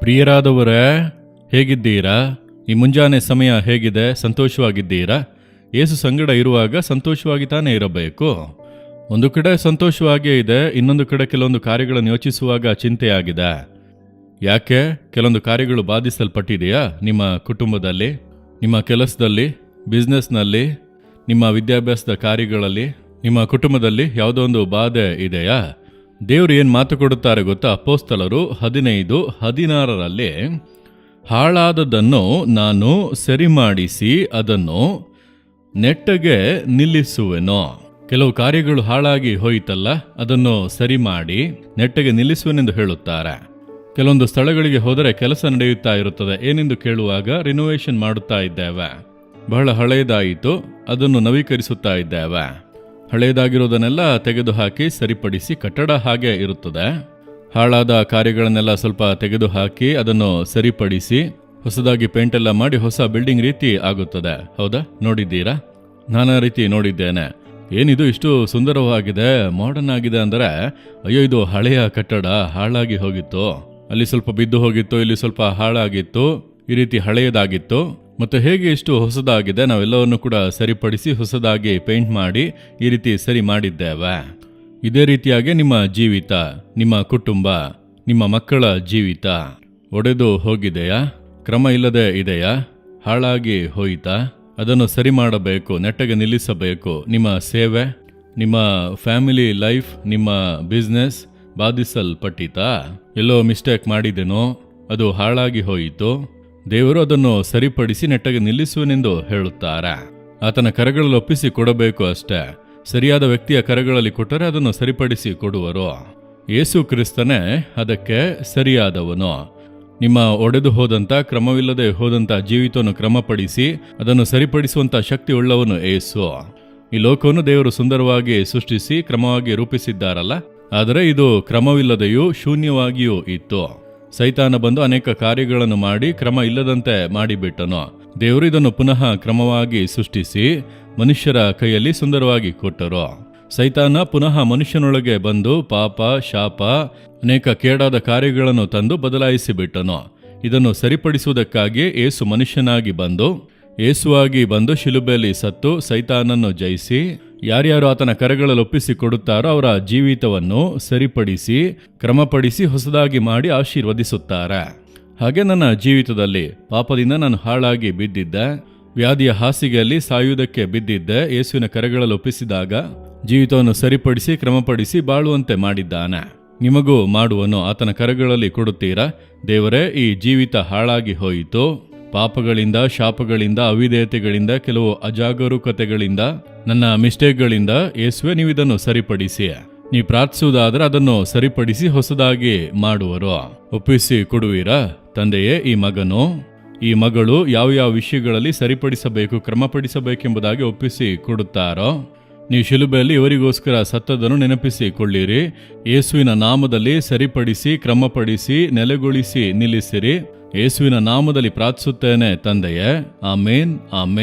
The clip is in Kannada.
ಪ್ರಿಯರಾದವರೇ, ಹೇಗಿದ್ದೀರಾ? ಈ ಮುಂಜಾನೆ ಸಮಯ ಹೇಗಿದೆ? ಸಂತೋಷವಾಗಿದ್ದೀರಾ? ಯೇಸು ಸಂಗಡ ಇರುವಾಗ ಸಂತೋಷವಾಗಿ ತಾನೇ ಇರಬೇಕು. ಒಂದು ಕಡೆ ಸಂತೋಷವಾಗಿಯೇ ಇದೆ, ಇನ್ನೊಂದು ಕಡೆ ಕೆಲವೊಂದು ಕಾರ್ಯಗಳನ್ನು ಯೋಚಿಸುವಾಗ ಚಿಂತೆಯಾಗಿದೆ. ಯಾಕೆ? ಕೆಲವೊಂದು ಕಾರ್ಯಗಳು ಬಾಧಿಸಲ್ಪಟ್ಟಿದೆಯಾ? ನಿಮ್ಮ ಕುಟುಂಬದಲ್ಲಿ, ನಿಮ್ಮ ಕೆಲಸದಲ್ಲಿ, ಬಿಸ್ನೆಸ್ನಲ್ಲಿ, ನಿಮ್ಮ ವಿದ್ಯಾಭ್ಯಾಸದ ಕಾರ್ಯಗಳಲ್ಲಿ, ನಿಮ್ಮ ಕುಟುಂಬದಲ್ಲಿ ಯಾವುದೋ ಒಂದು ಬಾಧೆ ಇದೆಯಾ? ದೇವರು ಏನು ಮಾತು ಕೊಡುತ್ತಾರೆ ಗೊತ್ತಾ? ಅಪೊಸ್ತಲರು 15:16 ಹಾಳಾದದ್ದನ್ನು ನಾನು ಸರಿಮಾಡಿಸಿ ಅದನ್ನು ನೆಟ್ಟಗೆ ನಿಲ್ಲಿಸುವೆನೋ. ಕೆಲವು ಕಾರ್ಯಗಳು ಹಾಳಾಗಿ ಹೋಯಿತಲ್ಲ, ಅದನ್ನು ಸರಿ ಮಾಡಿ ನೆಟ್ಟಗೆ ನಿಲ್ಲಿಸುವೆನೆಂದು ಹೇಳುತ್ತಾರೆ. ಕೆಲವೊಂದು ಸ್ಥಳಗಳಿಗೆ ಹೋದರೆ ಕೆಲಸ ನಡೆಯುತ್ತಾ ಇರುತ್ತದೆ. ಏನೆಂದು ಕೇಳುವಾಗ ರಿನೋವೇಷನ್ ಮಾಡುತ್ತಾ ಇದ್ದೇವೆ, ಬಹಳ ಹಳೆಯದಾಯಿತು, ಅದನ್ನು ನವೀಕರಿಸುತ್ತಾ ಇದ್ದೇವೆ. ಹಳೆಯದಾಗಿರೋದನ್ನೆಲ್ಲ ತೆಗೆದುಹಾಕಿ ಸರಿಪಡಿಸಿ, ಕಟ್ಟಡ ಹಾಗೆ ಇರುತ್ತದೆ. ಹಾಳಾದ ಕಾರ್ಯಗಳನ್ನೆಲ್ಲ ಸ್ವಲ್ಪ ತೆಗೆದುಹಾಕಿ ಅದನ್ನು ಸರಿಪಡಿಸಿ ಹೊಸದಾಗಿ ಪೇಂಟ್ ಎಲ್ಲ ಮಾಡಿ ಹೊಸ ಬಿಲ್ಡಿಂಗ್ ರೀತಿ ಆಗುತ್ತದೆ. ಹೌದಾ? ನೋಡಿದ್ದೀರಾ? ನಾನಾ ರೀತಿ ನೋಡಿದ್ದೇನೆ. ಏನಿದು ಇಷ್ಟು ಸುಂದರವಾಗಿದೆ, ಮಾಡರ್ನ್ ಆಗಿದೆ ಅಂದರೆ, ಅಯ್ಯೋ ಇದು ಹಳೆಯ ಕಟ್ಟಡ, ಹಾಳಾಗಿ ಹೋಗಿತ್ತು, ಅಲ್ಲಿ ಸ್ವಲ್ಪ ಬಿದ್ದು ಹೋಗಿತ್ತು, ಇಲ್ಲಿ ಸ್ವಲ್ಪ ಹಾಳಾಗಿತ್ತು, ಈ ರೀತಿ ಹಳೆಯದಾಗಿತ್ತು, ಮತ್ತು ಹೇಗೆ ಇಷ್ಟು ಹೊಸದಾಗಿದೆ, ನಾವೆಲ್ಲವನ್ನು ಕೂಡ ಸರಿಪಡಿಸಿ ಹೊಸದಾಗಿ ಪೇಂಟ್ ಮಾಡಿ ಈ ರೀತಿ ಸರಿ ಮಾಡಿದ್ದೇವೆ. ಇದೇ ರೀತಿಯಾಗಿ ನಿಮ್ಮ ಜೀವಿತ, ನಿಮ್ಮ ಕುಟುಂಬ, ನಿಮ್ಮ ಮಕ್ಕಳ ಜೀವಿತ ಒಡೆದು ಹೋಗಿದೆಯಾ? ಕ್ರಮ ಇಲ್ಲದೆ ಇದೆಯಾ? ಹಾಳಾಗಿ ಹೋಯಿತಾ? ಅದನ್ನು ಸರಿ ಮಾಡಬೇಕು, ನೆಟ್ಟಗೆ ನಿಲ್ಲಿಸಬೇಕು. ನಿಮ್ಮ ಸೇವೆ, ನಿಮ್ಮ ಫ್ಯಾಮಿಲಿ ಲೈಫ್, ನಿಮ್ಮ ಬಿಸ್ನೆಸ್ ಬಾಧಿಸಲ್ಪಟ್ಟಿತಾ? ಎಲ್ಲೋ ಮಿಸ್ಟೇಕ್ ಮಾಡಿದೆನೋ, ಅದು ಹಾಳಾಗಿ ಹೋಯಿತು. ದೇವರು ಅದನ್ನು ಸರಿಪಡಿಸಿ ನೆಟ್ಟಗೆ ನಿಲ್ಲಿಸುವನೆಂದು ಹೇಳುತ್ತಾರೆ. ಆತನ ಕರಗಳಲ್ಲಿ ಒಪ್ಪಿಸಿ ಕೊಡಬೇಕು ಅಷ್ಟೇ. ಸರಿಯಾದ ವ್ಯಕ್ತಿಯ ಕರಗಳಲ್ಲಿ ಕೊಟ್ಟರೆ ಅದನ್ನು ಸರಿಪಡಿಸಿ ಕೊಡುವರು. ಯೇಸು ಕ್ರಿಸ್ತನೇ ಅದಕ್ಕೆ ಸರಿಯಾದವನು. ನಿಮ್ಮ ಒಡೆದು ಹೋದಂಥ, ಕ್ರಮವಿಲ್ಲದೆ ಹೋದಂಥ ಜೀವಿತವನ್ನು ಕ್ರಮಪಡಿಸಿ ಅದನ್ನು ಸರಿಪಡಿಸುವಂಥ ಶಕ್ತಿ ಉಳ್ಳವನು ಯೇಸು. ಈ ಲೋಕವನ್ನು ದೇವರು ಸುಂದರವಾಗಿ ಸೃಷ್ಟಿಸಿ ಕ್ರಮವಾಗಿ ರೂಪಿಸಿದ್ದಾರಲ್ಲ, ಆದರೆ ಇದು ಕ್ರಮವಿಲ್ಲದೆಯೂ ಶೂನ್ಯವಾಗಿಯೂ ಇತ್ತು. ಸೈತಾನ ಬಂದು ಅನೇಕ ಕಾರ್ಯಗಳನ್ನು ಮಾಡಿ ಕ್ರಮ ಇಲ್ಲದಂತೆ ಮಾಡಿಬಿಟ್ಟನು. ದೇವರು ಇದನ್ನು ಪುನಃ ಕ್ರಮವಾಗಿ ಸೃಷ್ಟಿಸಿ ಮನುಷ್ಯರ ಕೈಯಲ್ಲಿ ಸುಂದರವಾಗಿ ಕೊಟ್ಟರು. ಸೈತಾನ ಪುನಃ ಮನುಷ್ಯನೊಳಗೆ ಬಂದು ಪಾಪ, ಶಾಪ, ಅನೇಕ ಕೇಡಾದ ಕಾರ್ಯಗಳನ್ನು ತಂದು ಬದಲಾಯಿಸಿಬಿಟ್ಟನು. ಇದನ್ನು ಸರಿಪಡಿಸುವುದಕ್ಕಾಗಿ ಯೇಸು ಮನುಷ್ಯನಾಗಿ ಬಂದು, ಯೇಸುವಾಗಿ ಬಂದು ಶಿಲುಬೆಯಲ್ಲಿ ಸತ್ತು ಸೈತಾನನ್ನು ಜಯಿಸಿ, ಯಾರ್ಯಾರು ಆತನ ಕರಗಳಲ್ಲಿ ಒಪ್ಪಿಸಿ ಕೊಡುತ್ತಾರೋ ಅವರ ಜೀವಿತವನ್ನು ಸರಿಪಡಿಸಿ ಕ್ರಮಪಡಿಸಿ ಹೊಸದಾಗಿ ಮಾಡಿ ಆಶೀರ್ವದಿಸುತ್ತಾರೆ. ಹಾಗೆ ನನ್ನ ಜೀವಿತದಲ್ಲಿ ಪಾಪದಿಂದ ನಾನು ಹಾಳಾಗಿ ಬಿದ್ದಿದ್ದೆ, ವ್ಯಾಧಿಯ ಹಾಸಿಗೆಯಲ್ಲಿ ಸಾಯುವುದಕ್ಕೆ ಬಿದ್ದಿದ್ದೆ. ಯೇಸುವಿನ ಕರಗಳಲ್ಲಿ ಒಪ್ಪಿಸಿದಾಗ ಜೀವಿತವನ್ನು ಸರಿಪಡಿಸಿ ಕ್ರಮಪಡಿಸಿ ಬಾಳುವಂತೆ ಮಾಡಿದ್ದಾನೆ. ನಿಮಗೂ ಮಾಡುವನು. ಆತನ ಕರಗಳಲ್ಲಿ ಕೊಡುತ್ತೀರಾ? ದೇವರೇ, ಈ ಜೀವಿತ ಹಾಳಾಗಿ ಹೋಯಿತು, ಪಾಪಗಳಿಂದ, ಶಾಪಗಳಿಂದ, ಅವಿಧೇಯತೆಗಳಿಂದ, ಕೆಲವು ಅಜಾಗರೂಕತೆಗಳಿಂದ, ನನ್ನ ಮಿಸ್ಟೇಕ್ಗಳಿಂದ ಯೇಸುವೆ ನೀವು ಇದನ್ನು ಸರಿಪಡಿಸಿ. ನೀ ಪ್ರಾರ್ಥಿಸುವುದಾದರೆ ಅದನ್ನು ಸರಿಪಡಿಸಿ ಹೊಸದಾಗಿ ಮಾಡುವರು. ಒಪ್ಪಿಸಿ ಕೊಡುವಿರಾ? ತಂದೆಯೇ, ಈ ಮಗನು, ಈ ಮಗಳು ಯಾವ ವಿಷಯಗಳಲ್ಲಿ ಸರಿಪಡಿಸಬೇಕು, ಕ್ರಮಪಡಿಸಬೇಕೆಂಬುದಾಗಿ ಒಪ್ಪಿಸಿ ಕೊಡುತ್ತಾರೋ, ನೀವು ಶಿಲುಬೆಯಲ್ಲಿ ಇವರಿಗೋಸ್ಕರ ಸತ್ತದನ್ನು ನೆನಪಿಸಿಕೊಳ್ಳಿರಿ. ಯೇಸುವಿನ ನಾಮದಲ್ಲಿ ಸರಿಪಡಿಸಿ ಕ್ರಮಪಡಿಸಿ ನೆಲೆಗೊಳಿಸಿ ನಿಲ್ಲಿಸಿರಿ. ಯೇಸುವಿನ ನಾಮದಲ್ಲಿ ಪ್ರಾರ್ಥಿಸುತ್ತೇನೆ ತಂದೆಯೇ. ಆಮೇನ್, ಆಮೇನ್.